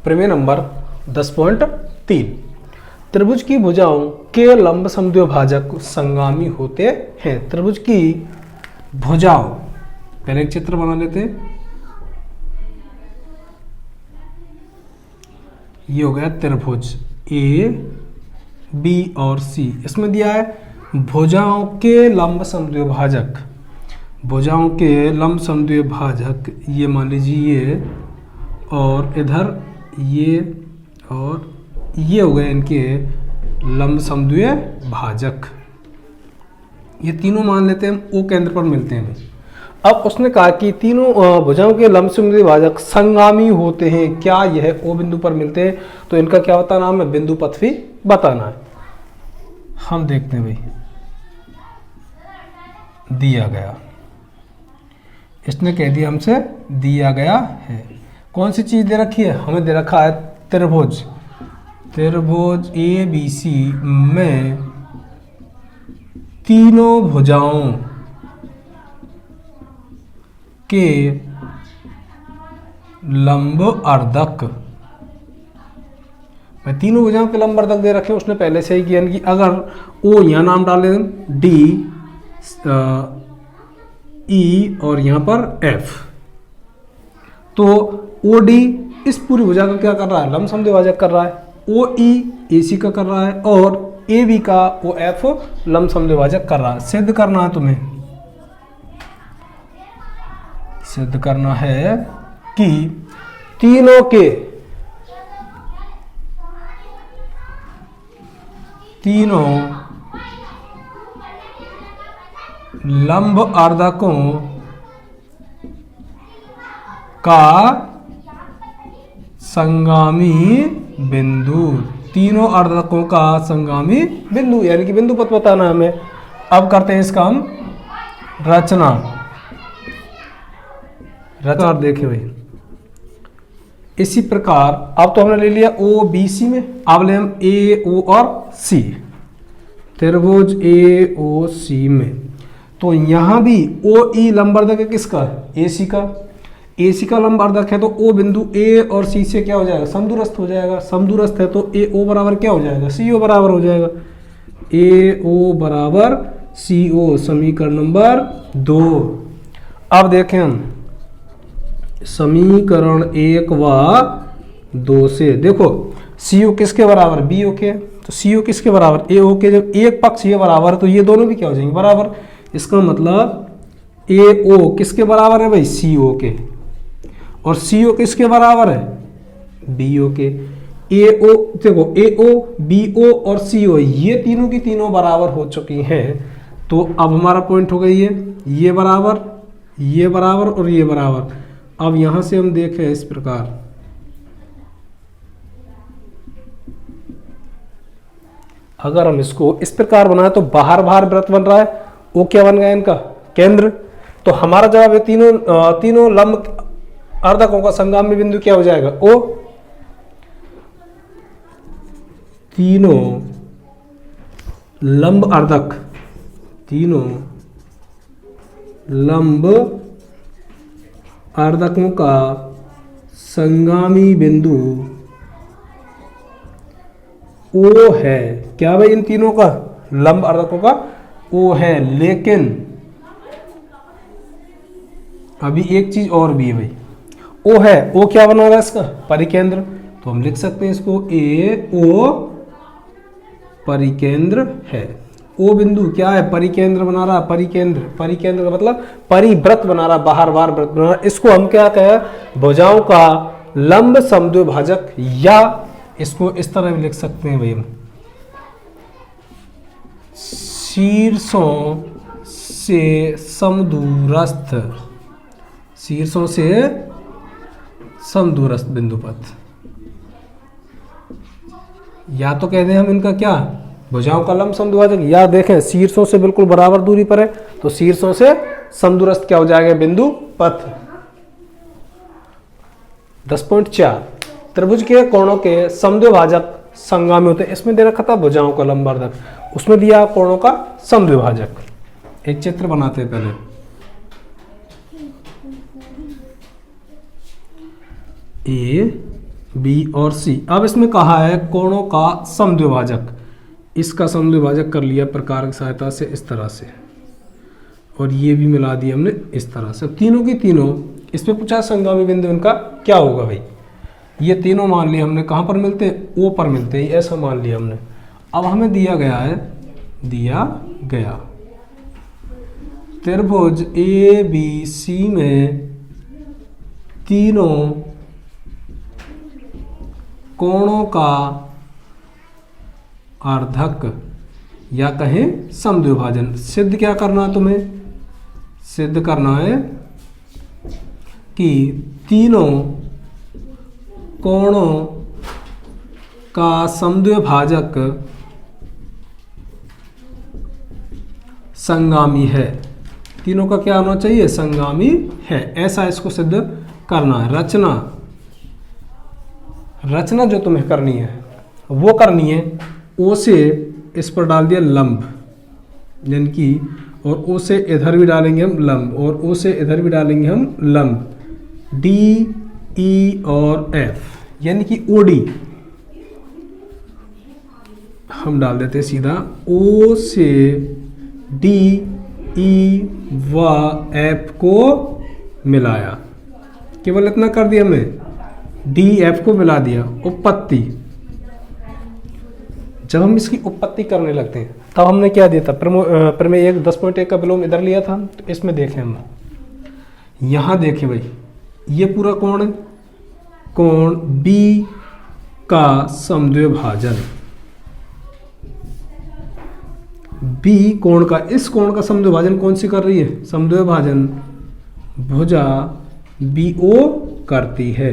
प्रमेय नंबर 10.3, त्रिभुज की भुजाओं के लंब समद्विभाजक संगामी होते हैं। त्रिभुज की भुजाओं, पहले एक चित्र बना लेते हैं। ये हो गया त्रिभुज ए बी और सी। इसमें दिया है भुजाओं के लंब समद्विभाजक, भुजाओं के लंब समद्विभाजक, ये मान लीजिए ये, और इधर ये, और ये हो गए इनके लंब समद्विभाजक। ये तीनों मान लेते हैं ओ केंद्र पर मिलते हैं। अब उसने कहा कि तीनों भुजाओं के लंब समद्विभाजक संगामी होते हैं। क्या यह ओ बिंदु पर मिलते हैं? तो इनका क्या बताना है? हमें बिंदु पथ भी बताना है। हम देखते हैं भाई, दिया गया, इसने कह दिया हमसे दिया गया है। कौन सी चीज दे रखी है? हमें दे रखा है त्रिभुज, त्रिभुज ए बी सी में तीनों भुजाओं के लंब अर्धक, मैं तीनों भुजाओं के लंब अर्धक दे रखे हैं। उसने पहले से ही किया कि अगर ओ यहां नाम डाल दें, डी ई और यहां पर एफ, तो ओ डी इस पूरी भुजा का क्या कर रहा है? लंब समद्विभाजक कर रहा है। ओ ई ए सी का कर रहा है और ए बी का ओ एफ लंब समद्विभाजक कर रहा है। सिद्ध करना है तुम्हें, सिद्ध करना है कि तीनों के तीनों लंब अर्धकों का संगामी बिंदु, तीनों अर्धकों का संगामी बिंदु, यानी कि बिंदु पथ बताना हमें। अब करते हैं इसका हम रचना। रचना देखिए भाई, इसी प्रकार अब तो हमने ले लिया ओ बी सी में, अब ले हम ए ओ और सी, त्रिभुज ए ओ सी में। तो यहां भी ओ ई लंब अर्धक है किसका? ए सी का। ए सी का लंब अर्धक है तो ओ बिंदु ए और सी से क्या हो जाएगा? समदूरस्थ हो जाएगा। समदूरस्थ है तो ए ओ बराबर क्या हो जाएगा? सी ओ बराबर हो जाएगा। ए ओ बराबर सी ओ, समीकरण नंबर 2। अब देखें हम समीकरण 1 व 2 से, देखो सी ओ किसके बराबर? बी ओ के। तो सी ओ किसके बराबर? ए ओ के। जब एक पक्ष ये बराबर है तो ये दोनों भी क्या हो जाएंगे? बराबर। इसका मतलब ए ओ किसके बराबर है भाई? सी ओ के। और सी ओ किसके बराबर है? बी ओ के। ए ओ, देखो ए ओ बी ओ और सी ओ, ये तीनों की तीनों बराबर हो चुकी हैं। तो अब हमारा पॉइंट हो गई है ये बराबर, ये बराबर और ये बराबर। अब यहां से हम देखें इस प्रकार, अगर हम इसको इस प्रकार बनाए तो बाहर बाहर वृत्त बन रहा है। वो क्या बन गया इनका? केंद्र। तो हमारा जवाब है तीनों लंब अर्धकों का संगामी बिंदु क्या हो जाएगा? ओ। तीनों लंब अर्धक, तीनों लंब अर्धकों का संगामी बिंदु ओ है। क्या भाई? इन तीनों का लंब अर्धकों का ओ है। लेकिन अभी एक चीज और भी है भाई, ओ है, ओ क्या बना रहा है इसका? परिकेंद्र। तो हम लिख सकते हैं इसको ए ओ परिकेंद्र है। ओ बिंदु क्या है? परिकेंद्र बना रहा, परिकेंद्र। परिकेंद्र का मतलब परिवृत्त बना रहा, बाहर बाहर वृत्त बना रहा। इसको हम क्या कहें? भुजाओं का लंब समद्विभाजक, या इसको इस तरह भी लिख सकते हैं भाई हम, शीर्षों से समदूरस्थ, शीर्षों से समदूरस्थ बिंदु पथ। या तो कहते हैं हम इनका क्या? भुजाओं का लंब समद्विभाजक, या देखें शीर्षों से बिल्कुल बराबर दूरी पर है तो शीर्षों से समदूरस्थ क्या हो जाएगा? बिंदु पथ। 10.4, त्रिभुज के कोणों के समद्विभाजक संगामी होते हैं। इसमें दे रखा था भुजाओं का लंब अर्धक, उसमें दिया कोणों का समद्विभाजक। एक चित्र बनाते हैं पहले। ए बी और सी। अब इसमें कहा है कोणों का समद्विभाजक, इसका समद्विभाजक कर लिया प्रकार की सहायता से इस तरह से, और ये भी मिला दिया हमने इस तरह से। अब तीनों की तीनों इस पे पूछा संगामी बिंदु इनका क्या होगा भाई, ये तीनों मान लिया हमने कहाँ पर मिलते हैं, ओ पर मिलते हैं, ऐसा मान लिया हमने। अब हमें दिया गया त्रिभुज ए बी सी में तीनों कोणों का अर्धक या कहें समद्विभाजन सिद्ध क्या करना, तुम्हें सिद्ध करना है कि तीनों कोणों का समद्विभाजक संगामी है। तीनों का क्या होना चाहिए, संगामी है, ऐसा इसको सिद्ध करना है। रचना जो तुम्हें करनी है वो करनी है, ओ से इस पर डाल दिया लंब, यानी कि, और ओ से इधर भी डालेंगे हम लंब, और ओ से इधर भी डालेंगे हम लंब, डी ई और एफ, यानी कि ओडी हम डाल देते हैं सीधा, ओ से डी ई व एफ को मिलाया, केवल इतना कर दिया हमने, डी एफ को मिला दिया। उपपत्ति, जब हम इसकी उपपत्ति करने लगते हैं तब हमने क्या दिया था, प्रमेय 10.1 का विलोम इधर लिया था। तो इसमें देखें हम, यहां देखें भाई, ये पूरा कोण, कोण बी का समद्विभाजन, बी कोण का, इस कोण का समद्विभाजन कौन सी कर रही है, समद्विभाजन भुजा बी ओ करती है।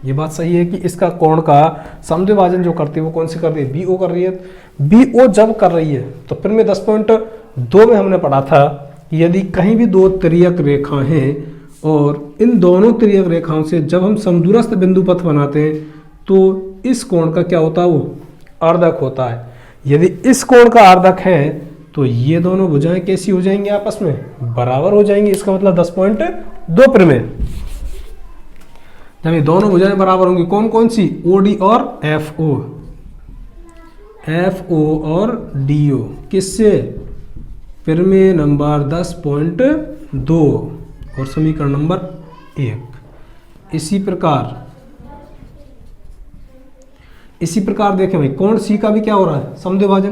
ये बात सही है कि इसका कोण का समद्विभाजन जो करती है वो कौन सी कर रही है, बी ओ कर रही है। बी ओ जब कर रही है तो फिर में 10.2 में हमने पढ़ा था कि यदि कहीं भी दो तिर्यक रेखा हैं और इन दोनों तिर्यक रेखाओं से जब हम समदूरस्थ बिंदु पथ बनाते हैं तो इस कोण का क्या होता है, वो अर्धक होता है। यदि इस कोण का अर्धक है तो ये दोनों भुजाएं कैसी हो जाएंगी, आपस में बराबर हो जाएंगी। इसका मतलब 10.2 प्रमेय, जब ये दोनों भुजाएं बराबर होंगी, कौन कौन सी, ओडी और एफ ओ, एफ ओ और डी ओ, किससे, प्रमेय नंबर 10.2 और समीकरण नंबर 1। इसी प्रकार देखें भाई, कोण सी का भी क्या हो रहा है, समद्विभाजन,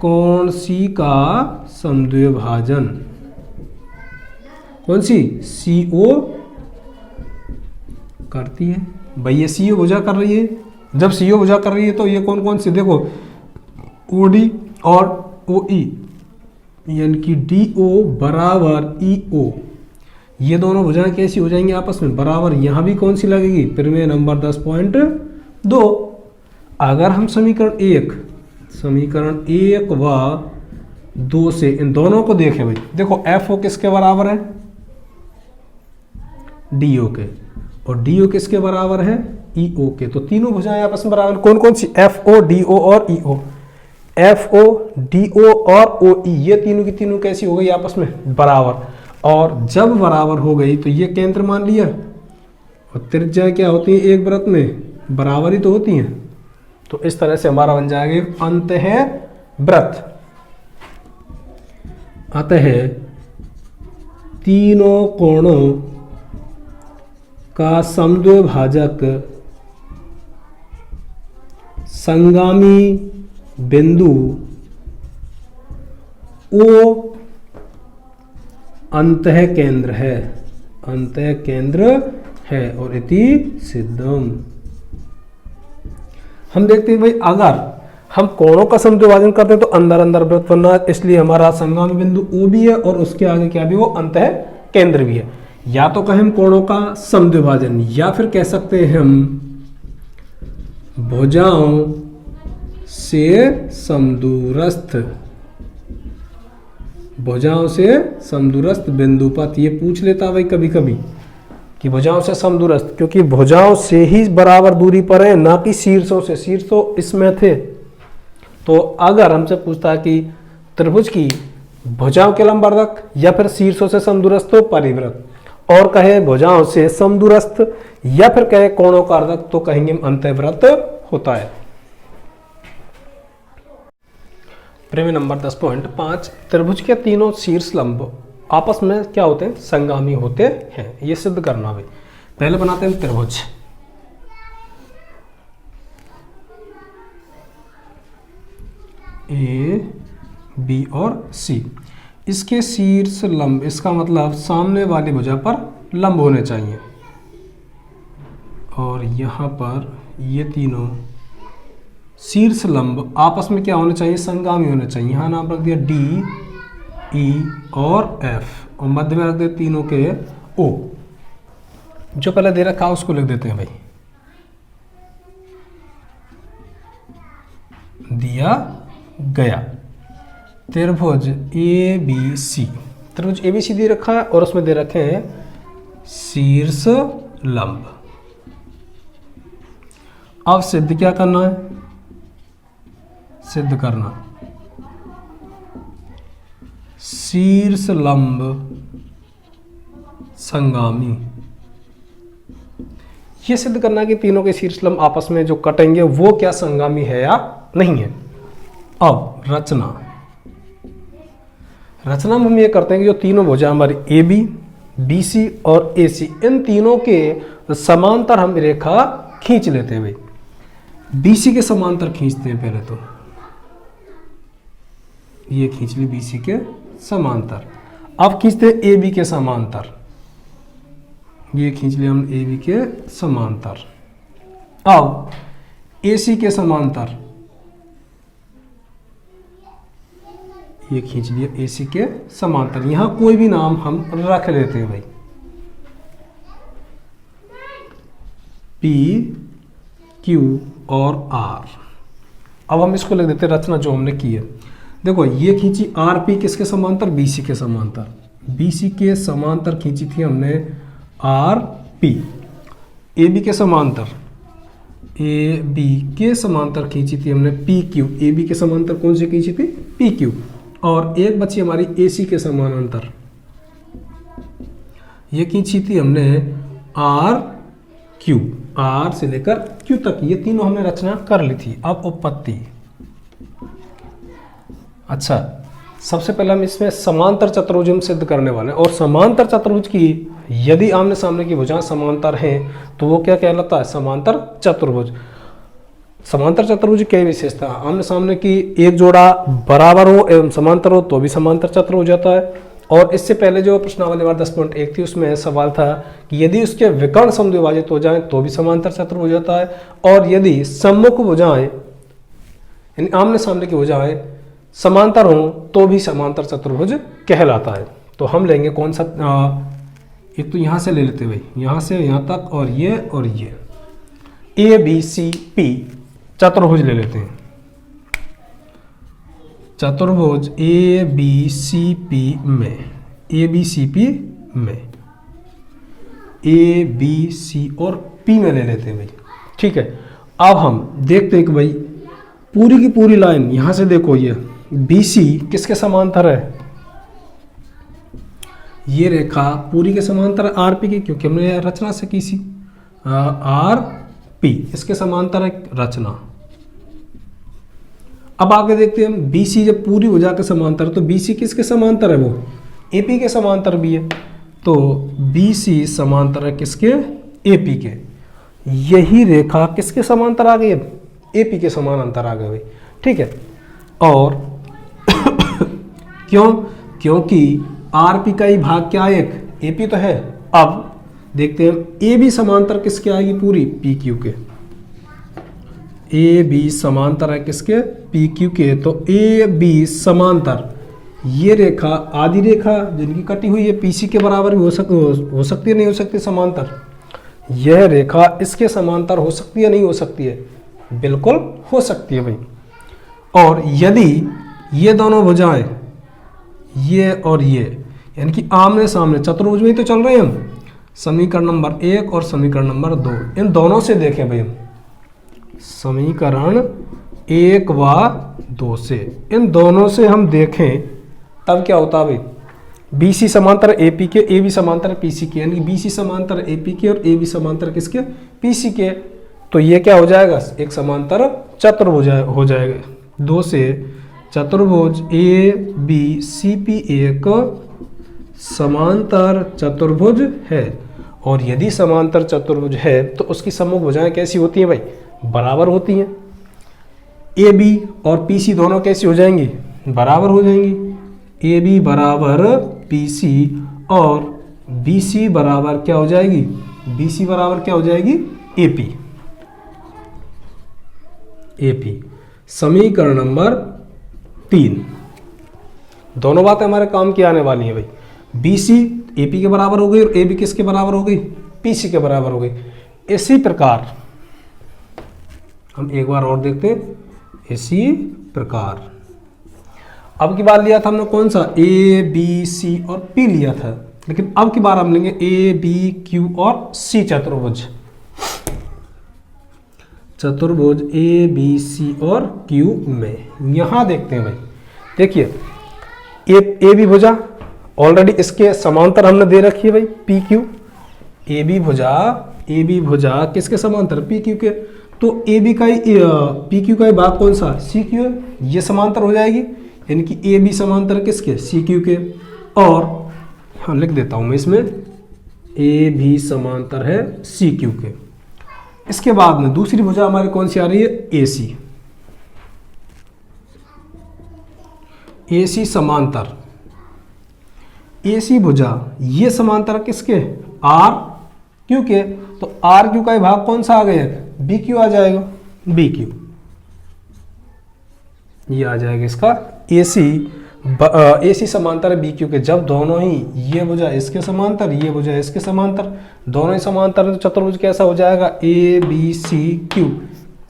कोण सी का समद्विभाजन, कौन सी, सी ओ करती है भाई, ये सी ओ भुजा कर रही है। जब सी ओ भुजा कर रही है तो ये कौन कौन सी, देखो ओडी और ओ ई, यानी कि डी ओ बराबर ई ओ, ये दोनों भुजाएं कैसी हो जाएंगी आपस में बराबर। यहां भी कौन सी लगेगी, प्रमेय नंबर 10.2। अगर हम समीकरण 1 व 2 से इन दोनों को देखें भाई, देखो एफ ओ किसके बराबर है, डी ओ के, और डी ओ किसके बराबर है, ई ओ के। तो तीनों भुजाएं आपस में बराबर, कौन कौन सी, एफ ओ, डी ओ और ई ओ, एफ ओ, डी ओ और ओ ई, ये तीनों की तीनों कैसी हो गई आपस में बराबर। और जब बराबर हो गई तो ये केंद्र मान लिया, और त्रिज्या क्या होती है एक वृत्त में, बराबर ही तो होती हैं। तो इस तरह से हमारा बन जाएगा अंतःवृत्त। अतः तीनों कोणों का समद्विभाजक संगामी बिंदु ओ अंतः केंद्र है, और इति सिद्धम। हम देखते हैं भाई, अगर हम कोणों का समद्विभाजन करते हैं तो अंदर अंदर वृत्त बनना, इसलिए हमारा संगामी बिंदु ओ भी है और उसके आगे क्या भी, वो अंतः केंद्र भी है। या तो कहें हम कोणों का समद्विभाजन, या फिर कह सकते हैं हम भुजाओं से समदूरस्थ बिंदुपथ। ये पूछ लेता भाई कभी कभी कि भुजाओं से समदूरस्थ, क्योंकि भुजाओं से ही बराबर दूरी पर है, ना कि शीर्षों से। शीर्ष तो इसमें थे। तो अगर हमसे पूछता है कि त्रिभुज की भुजाओं के लंबवर्धक या फिर शीर्षों से समदूरस्थ, तो परिवृत्त। और कहे भुजाओं से समदूरस्थ या फिर कहे कोणों तो कहेंगे अंतःव्रत होता है। प्रमेय नंबर 10.5 त्रिभुज के तीनों शीर्ष लंब आपस में क्या होते हैं, संगामी होते हैं। ये सिद्ध करना भाई। पहले बनाते हैं त्रिभुज। ए बी और सी, इसके शीर्ष लंब, इसका मतलब सामने वाली भुजा पर लंब होने चाहिए, और यहाँ पर ये तीनों शीर्ष लंब आपस में क्या होने चाहिए, संगामी होने चाहिए। यहाँ नाम रख दिया डी, ई और एफ, और मध्य में रख दिया तीनों के ओ। जो पहले दे रखा है उसको लिख देते हैं भाई, दिया गया त्रिभुज ए बी सी। त्रिभुज ए बी सी दे रखा है और उसमें दे रखे हैं शीर्ष लंब। अब सिद्ध क्या करना है, सिद्ध करना शीर्ष लंब संगामी। यह सिद्ध करना कि तीनों के शीर्ष लंब आपस में जो कटेंगे वो क्या संगामी है या नहीं है। अब रचना, रचना में हम ये करते हैं कि जो तीनों भुजा हमारी ए बी, बी सी और ए सी, इन तीनों के समांतर हम रेखा खींच लेते हैं भाई। बी सी के समांतर खींचते हैं पहले, तो ये खींच ली बी सी के समांतर। अब खींचते हैं ए बी के समांतर, ये खींच लिया हम ए बी के समांतर। अब ए सी के समांतर, ये खींच लिया ए सी के समांतर। यहां कोई भी नाम हम रख लेते हैं भाई, पी, क्यू और आर। अब हम इसको लिख देते हैं रचना जो हमने की है। देखो ये खींची आर पी किसके समांतर, बी सी के समांतर। बी सी के समांतर खींची थी हमने आर पी। ए बी के समांतर, ए बी के समांतर खींची थी हमने पी क्यू। ए बी के समांतर कौन सी खींची थी, पी क्यू। और एक बची हमारी ए सी के समानांतर, ये खींची थी हमने आर क्यू। आर से लेकर क्यू तक ये तीनों हमने रचना कर ली थी। अब उत्पत्ति, अच्छा सबसे पहले हम इसमें समांतर चतुर्भुज हम सिद्ध करने वाले हैं। और समांतर चतुर्भुज की यदि आमने सामने की भुजाएं समांतर हैं तो वो क्या कहलाता है, समांतर चतुर्भुज। समांतर चतुर्भुज की क्या विशेषता, आमने सामने की एक जोड़ा बराबर हो एवं समांतर हो तो भी समांतर चतुर्भुज होता है। और इससे पहले जो प्रश्नावली नंबर 10.1 थी उसमें सवाल था कि यदि उसके विकर्ण समद्विभाजित हो जाएं तो भी समांतर चतुर्भुज होता है। और यदि सम्मुख भुजाएं यानी आमने सामने की भुजाएं समांतर हो तो भी समांतर चतुर्भुज कहलाता है। तो हम लेंगे कौन सा, एक तो यहाँ से ले लेते भाई, यहाँ से यहाँ तक और ये ए बी सी पी चतुर्भुज ले लेते हैं। चतुर्भुज ए बी सी पी में, ए बी सी पी में, ए बी सी और पी में ले लेते हैं भाई। ठीक है, अब हम देखते हैं कि भाई पूरी की पूरी लाइन यहां से देखो, ये बी सी किसके समांतर है, ये रेखा पूरी के समांतर है आर पी की, क्योंकि हमने रचना से की सी। आर पी इसके समांतर है रचना। अब आगे देखते हैं हम बी सी जब पूरी भुजा के समांतर, तो बी सी किसके समांतर है, वो ए पी के समांतर भी है। तो बी सी समांतर है किसके, ए पी के। यही रेखा किसके समांतर आ गई है, ए पी के समानांतर आ गई भाई। ठीक है, और क्यों, क्योंकि आर पी का ही भाग क्या है, एक ए पी तो है। अब देखते हैं ए बी समांतर किसके आएगी, पूरी पी क्यू के। ए बी समांतर है किसके, पी क्यू के। तो ए बी समांतर, ये रेखा आदि रेखा जिनकी कटी हुई है पी सी के बराबर भी हो सकती है, नहीं हो सकती समांतर। यह रेखा इसके समांतर हो सकती है, नहीं हो सकती है, बिल्कुल हो सकती है भाई। और यदि ये दोनों भुजाएं, ये और ये, यानी कि आमने सामने चतुर्भुज में ही तो चल रहे हैं हम, समीकरण नंबर 1 और समीकरण नंबर 2, इन दोनों से देखें भाई हम, समीकरण 1 व 2 से, इन दोनों से हम देखें तब क्या होता है भाई, BC समांतर AP के, AB समांतर PC के, यानी BC समांतर AP के और AB समांतर किसके, PC के। तो ये क्या हो जाएगा, एक समांतर चतुर्भुज हो जाएगा। 2 से चतुर्भुज ABCP एक समांतर चतुर्भुज है। और यदि समांतर चतुर्भुज है तो उसकी सम्मुख भुजाएं कैसी होती हैं भाई, बराबर होती हैं। AB और PC दोनों कैसी हो जाएंगी, बराबर हो जाएंगी। AB बराबर PC और BC बराबर क्या हो जाएगी, BC बराबर क्या हो जाएगी, AP। समीकरण नंबर 3। दोनों बातें हमारे काम की आने वाली हैं भाई। BC AP के बराबर हो गई और AB किसके बराबर हो गई, PC के बराबर हो गई। इसी प्रकार हम एक बार और देखते हैं। इसी प्रकार अब की बार लिया था हमने कौन सा, ABC और P लिया था, लेकिन अब की बार हम लेंगे ABQ और C चतुर्भुज। चतुर्भुज ABC और Q में यहां देखते हैं भाई। देखिए AB भुजा ऑलरेडी इसके समांतर हमने दे रखी है भाई, PQ। AB भुजा किसके समांतर, PQ के। तो AB का ही PQ का ही भाग कौन सा, CQ है, ये समांतर हो जाएगी, यानी कि AB समांतर किसके, CQ के। और हाँ लिख देता हूं मैं इसमें, AB समांतर है CQ के। इसके बाद में दूसरी भुजा हमारी कौन सी आ रही है, AC समांतर। AC भुजा ये समांतर किसके, RQ के। तो RQ का ही भाग कौन सा आ गया, BQ आ जाएगा, BQ ये आ जाएगा इसका AC समांतर BQ के। जब दोनों ही, ये भुजा इसके समांतर, ये भुजा इसके समांतर, दोनों ही समांतर, तो चतुर्भुज कैसा हो जाएगा, ABCQ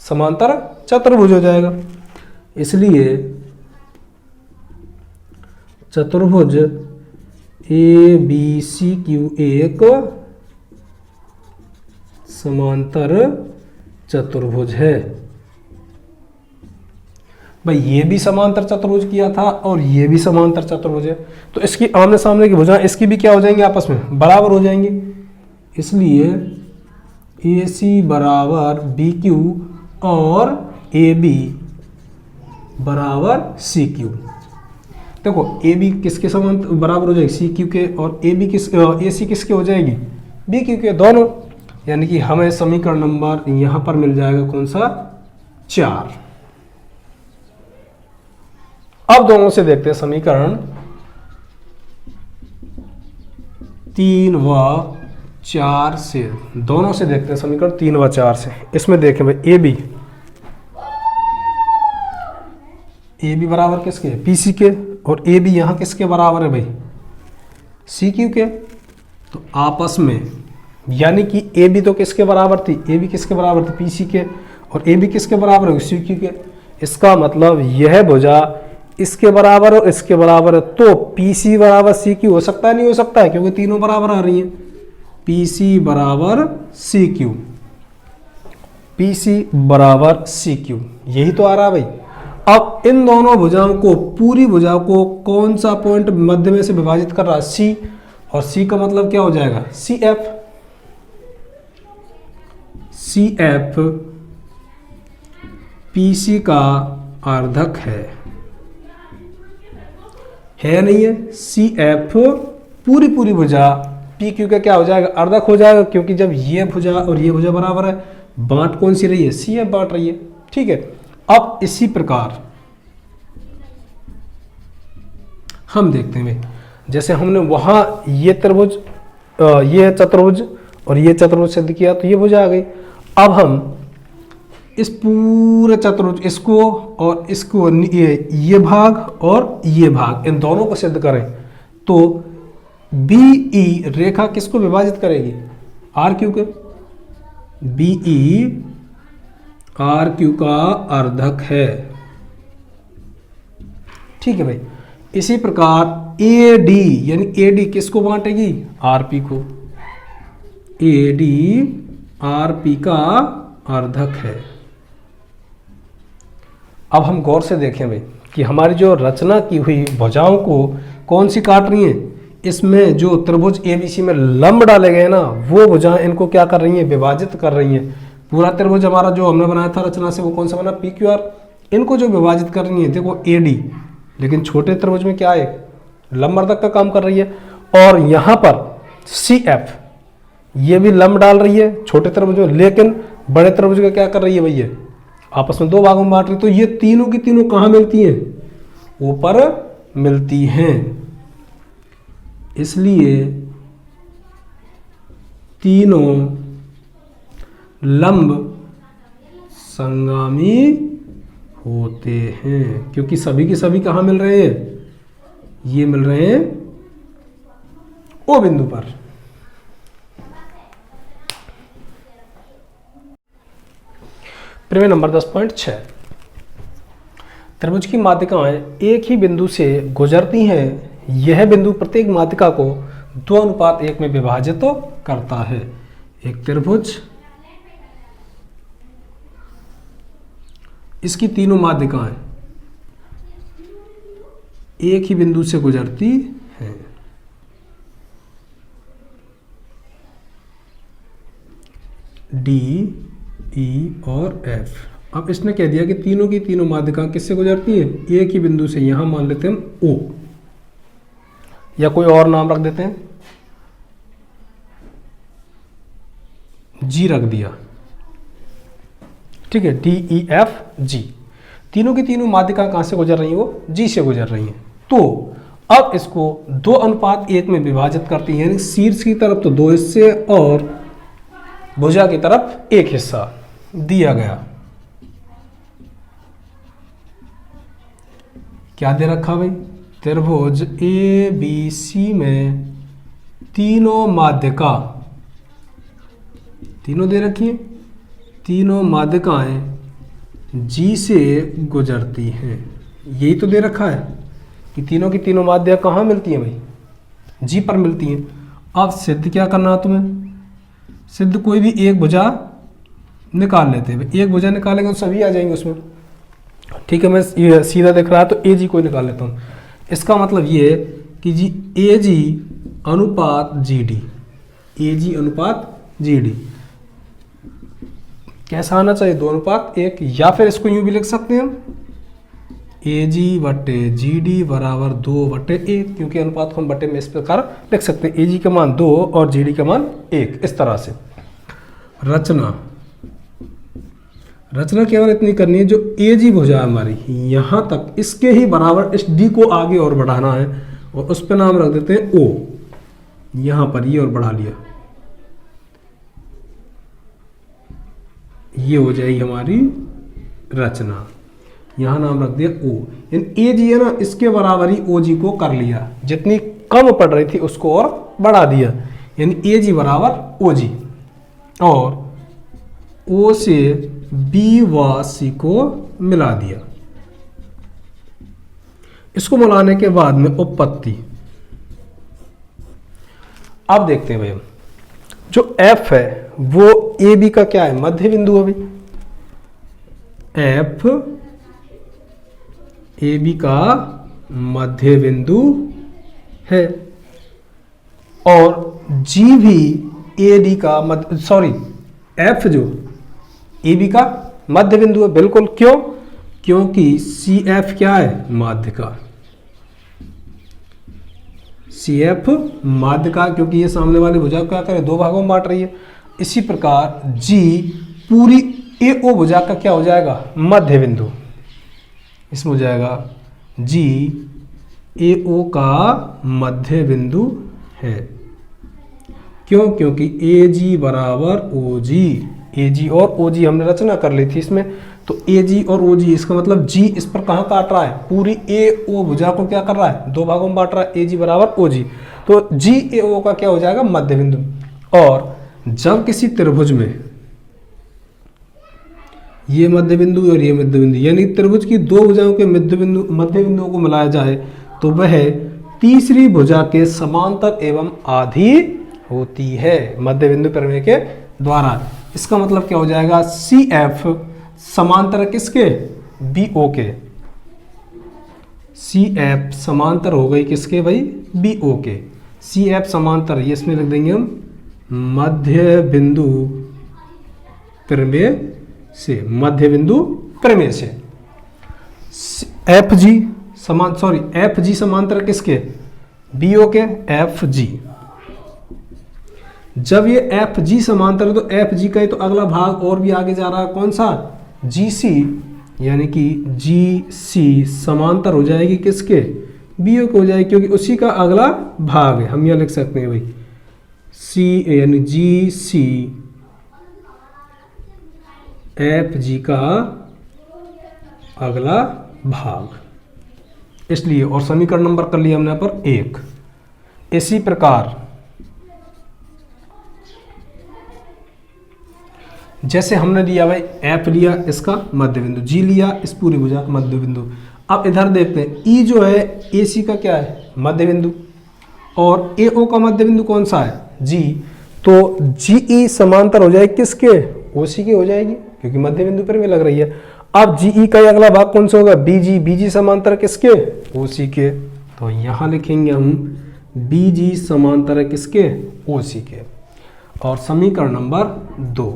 समांतर चतुर्भुज हो जाएगा। इसलिए चतुर्भुज ABCQ एक समांतर चतुर्भुज है भाई। ये भी समांतर चतुर्भुज किया था और ये भी समांतर चतुर्भुज है, तो इसकी आमने सामने की भुजाएं इसकी भी क्या हो जाएंगी, आपस में बराबर हो जाएंगी। इसलिए AC बराबर BQ और AB बराबर CQ। देखो AB किसके समांतर बराबर हो जाएगी, CQ के, और AC किसके हो जाएगी, BQ के, दोनों। यानी कि हमें समीकरण नंबर यहां पर मिल जाएगा कौन सा, 4। अब दोनों से देखते हैं समीकरण 3 व 4 से। दोनों से देखते हैं समीकरण 3 व 4 से। इसमें देखें भाई AB बराबर किसके, PC के, और AB यहां किसके बराबर है भाई, CQ के। तो आपस में, यानी कि AB तो किसके बराबर थी, AB किसके बराबर थी, PC के, और AB किसके बराबर है, CQ के। इसका मतलब यह भुजा इसके बराबर और इसके बराबर है, तो PC बराबर CQ हो सकता है, नहीं हो सकता है, क्योंकि तीनों बराबर आ रही हैं। PC बराबर CQ, PC बराबर CQ, यही तो आ रहा है भाई। अब इन दोनों भुजाओं को, पूरी भुजा को कौन सा पॉइंट मध्य में से विभाजित कर रहा है, C, और C का मतलब क्या हो जाएगा, CF PC का अर्धक है नहीं है। CF पूरी भुजा PQ का क्या हो जाएगा, अर्धक हो जाएगा, क्योंकि जब ये भुजा और ये भुजा बराबर है, बांट कौन सी रही है, CF बांट रही है, ठीक है। अब इसी प्रकार हम देखते हैं, जैसे हमने वहां ये त्रिभुज, ये चतुर्भुज और ये चतुर्भुज सिद्ध किया, तो ये भुजा आ गई। अब हम इस पूरे चतुर्भुज, इसको और इसको, ये भाग और ये भाग, इन दोनों को सिद्ध करें, तो BE रेखा किसको विभाजित करेगी, RQ के। BE RQ का अर्धक है, ठीक है भाई। इसी प्रकार AD, यानी AD किसको बांटेगी, RP को। AD RP का अर्धक है। अब हम गौर से देखें भाई कि हमारी जो रचना की हुई भुजाओं को कौन सी काट रही है, इसमें जो त्रिभुज एबीसी में लंब डाले गए ना, वो भुजाएं इनको क्या कर रही हैं, विभाजित कर रही हैं। पूरा त्रिभुज हमारा जो हमने बनाया था रचना से, वो कौन सा बना, पी क्यू आर। इनको जो विभाजित कर रही है, देखो ए डी, लेकिन छोटे त्रिभुज में क्या है, लंबवर्धक का काम कर रही है। और यहाँ पर सी एफ, ये भी लंब डाल रही है छोटे त्रिभुज में, लेकिन बड़े त्रिभुज का क्या कर रही है भैया, आपस में दो भागों में बांट रही। तो ये तीनों की तीनों कहाँ मिलती हैं, ऊपर मिलती हैं। इसलिए तीनों लंब संगामी होते हैं, क्योंकि सभी के सभी कहाँ मिल रहे हैं, ये मिल रहे हैं ओ बिंदु पर। प्रमेय नंबर 10.6, त्रिभुज की माध्यिकाएं एक ही बिंदु से गुजरती हैं। यह बिंदु प्रत्येक माध्यिका को 2:1 में विभाजित तो करता है। एक त्रिभुज, इसकी तीनों माध्यिकाएं एक ही बिंदु से गुजरती हैं। डी, ई और एफ। अब इसने कह दिया कि तीनों की तीनों माध्यिकाएं किससे गुजरती हैं, एक ही बिंदु से। यहां मान लेते हैं हम ओ, या कोई और नाम रख देते हैं, जी रख दिया, ठीक है, डी ई एफ जी। तीनों की तीनों माध्यिकाएं कहां से गुजर रही हैं, वो जी से गुजर रही हैं। तो अब इसको 2:1 में विभाजित करती हैं, यानी शीर्ष की तरफ तो 2 हिस्से और भुजा की तरफ 1 हिस्सा दिया गया। क्या दे रखा भाई, त्रिभुज ए बी सी में तीनों माध्यिका, तीनों दे रखी है, तीनों माध्यिकाएं जी से गुजरती हैं। यही तो दे रखा है कि तीनों की तीनों माध्यिका कहाँ मिलती हैं भाई, जी पर मिलती हैं। अब सिद्ध क्या करना है तुम्हें, सिद्ध कोई भी एक भुजा निकाल लेते हैं। एक भुजा निकालेंगे तो सभी आ जाएंगे उसमें, ठीक है। मैं ये सीधा दिख रहा है तो ए जी कोई निकाल लेता हूँ। इसका मतलब ये है कि जी ए जी अनुपात जी डी, ए जी अनुपात जी डी कैसा आना चाहिए, 2:1। या फिर इसको यूं भी लिख सकते हैं हम, ए जी बटे जी डी बराबर 2/1, क्योंकि अनुपात को हम बटे में इस प्रकार लिख सकते हैं, ए जी का मान 2 और जी डी का मान 1। इस तरह से रचना केवल इतनी करनी है, जो ए जी भुजा है हमारी यहां तक, इसके ही बराबर इस डी को आगे और बढ़ाना है, और उस पर नाम रख देते हैं ओ। यहां पर ये और बढ़ा लिया, ये हो जाएगी हमारी रचना। यहां नाम रख दिया ओ। यानी ए जी है ना, इसके बराबर ही ओ जी को कर लिया, जितनी कम पड़ रही थी उसको और बढ़ा दिया, यानी ए जी बराबर ओ जी। और ओ से बी व सी को मिला दिया। इसको मिलाने के बाद में उपपत्ति, अब देखते हैं भाई, जो एफ है वो ए बी का क्या है, मध्य बिंदु है भाई। एफ ए बी का मध्य बिंदु है, और जी भी ए डी का एफ जो ए बी का मध्य बिंदु है, बिल्कुल। क्यों, क्योंकि सी एफ क्या है, माध्यिका। सी एफ माध्यिका, क्योंकि ये सामने वाली भुजा को क्या करे, 2 भागों में बांट रही है। इसी प्रकार जी पूरी ए ओ भुजा का क्या हो जाएगा, मध्य बिंदु। इसमें हो जाएगा जी ए ओ का मध्य बिंदु है। क्यों, क्योंकि ए जी बराबर ओ जी। ए जी और ओ जी हमने रचना कर ली थी इसमें, तो ए जी और ओ जी, इसका मतलब जी इस पर कहाँ काट रहा है, पूरी ए ओ भुजा को क्या कर रहा है, 2 भागों में बांट रहा है, ए जी बराबर ओ जी। तो जी ए ओ का क्या हो जाएगा, मध्य बिंदु। और जब किसी त्रिभुज में ये मध्य बिंदु और ये मध्य बिंदु, यानी त्रिभुज की 2 भुजाओं के मध्य बिंदुओं को मिलाया जाए, तो वह तीसरी भुजा के समांतर एवं आधी होती है, मध्य बिंदु प्रमेय के द्वारा। इसका मतलब क्या हो जाएगा, सी एफ समांतर किसके, बी ओ के। सी एफ समांतर हो गई किसके भाई, बी ओ के। सी एफ समांतर, ये इसमें लिख देंगे हम मध्य बिंदु प्रमेय से, मध्य बिंदु प्रमेय से। एफ जी समांतर किसके, बीओ के, एफ जी। जब ये एफ जी समांतर है तो एफ जी का ही तो अगला भाग और भी आगे जा रहा है, कौन सा, जी सी, यानी कि जी सी समांतर हो जाएगी किसके, बीओ को हो जाएगी, क्योंकि उसी का अगला भाग है। हम यह लिख सकते हैं भाई सी यानी जी सी एफ जी का अगला भाग, इसलिए। और समीकरण नंबर कर लिया हमने यहाँ पर 1। इसी प्रकार जैसे हमने लिया भाई एफ लिया इसका मध्य बिंदु, जी लिया इस पूरी भुजा का मध्य बिंदु। अब इधर देखते हैं ई जो है ए सी का क्या है, मध्य बिंदु, और ए ओ का मध्य बिंदु कौन सा है, जी। तो जी ई समांतर हो जाएगी किसके, ओ सी के हो जाएगी, क्योंकि मध्य बिंदु पर भी लग रही है। अब जी ई का अगला भाग कौन सा होगा, बीजी, बीजी समांतर किसके, ओ सी के। तो यहां लिखेंगे हम बीजी समांतर है किसके, ओ सी के। और समीकरण नंबर 2,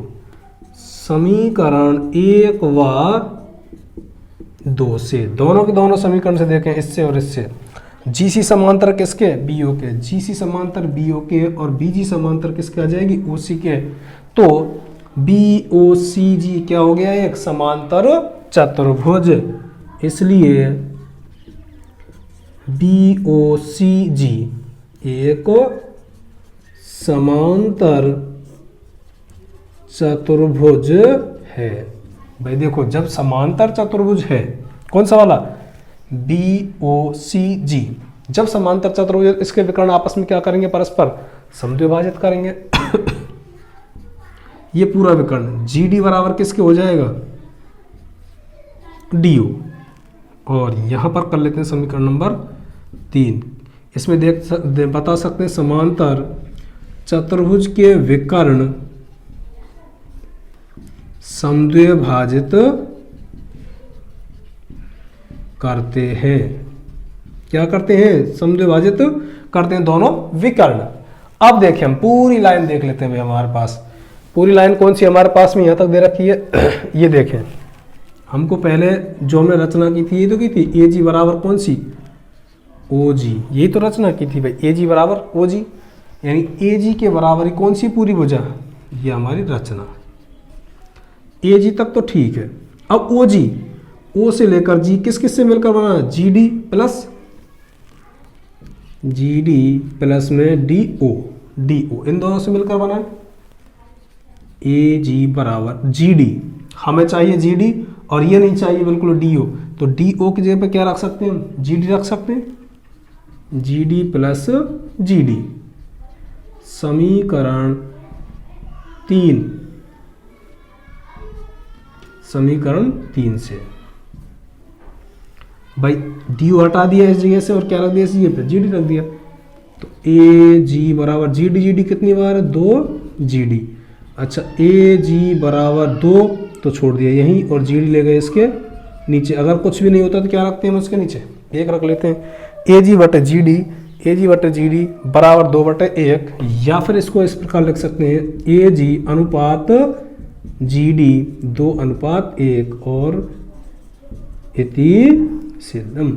समीकरण 1 व 2 से, दोनों के दोनों समीकरण से देखें, इससे और इससे। जीसी समांतर किसके, बीओ के, जीसी समांतर बीओ के, और बीजी समांतर किसके आ जाएगी, ओसी के। तो बी ओ सी जी क्या हो गया, एक समांतर चतुर्भुज, इसलिए बी ओ सी जी एक समांतर चतुर्भुज है। भाई देखो, जब समांतर चतुर्भुज है, कौन सा वाला, बी ओ सी जी, जब समांतर चतुर्भुज, इसके विकर्ण आपस में क्या करेंगे, परस्पर समद्विभाजित करेंगे। ये पूरा विकर्ण जी डी बराबर किसके हो जाएगा, डी ओ। और यहां पर कर लेते हैं समीकरण नंबर 3। इसमें बता सकते हैं समांतर चतुर्भुज के विकर्ण समद्विभाजित करते हैं, क्या करते हैं, समद्विभाजित करते हैं दोनों विकर्ण। अब देखें हम पूरी लाइन देख लेते हैं भाई, हमारे पास पूरी लाइन कौन सी हमारे पास में यहां तक दे रखी है। ये देखें, हमको पहले जो हमने रचना की थी, ये तो की थी ए जी बराबर कौन सी, ओ जी, यही तो रचना की थी भाई, ए जी बराबर ओ जी, यानी ए जी के बराबर कौन सी पूरी भुजा, ये हमारी रचना। ए जी तक तो ठीक है। अब ओ जी, ओ से लेकर जी किस किस से मिलकर बना है, जी डी प्लस में डी ओ, इन दोनों से मिलकर बना है। ए जी बराबर जी डी, हमें चाहिए जी डी और ये नहीं चाहिए बिल्कुल डी ओ, तो डी ओ की जगह पे क्या रख सकते हैं हम, जी डी रख सकते हैं, G D plus G D. समीकरण 3 से भाई डी हटा दिया इस जगह से और क्या रख दिया इस जगह पे, जी डी रख दिया। तो ए जी बराबर जी डी कितनी बार है, 2 जी डी। अच्छा, ए जी बराबर 2 तो छोड़ दिया यहीं, और जी डी ले गए इसके नीचे। अगर कुछ भी नहीं होता तो क्या रखते हैं हम उसके नीचे, 1 रख लेते हैं। ए जी बटे जी डी बराबर 2/1, या फिर इसको इस प्रकार लिख सकते हैं, ए जी अनुपात जी डी 2:1 और इति सिद्धम।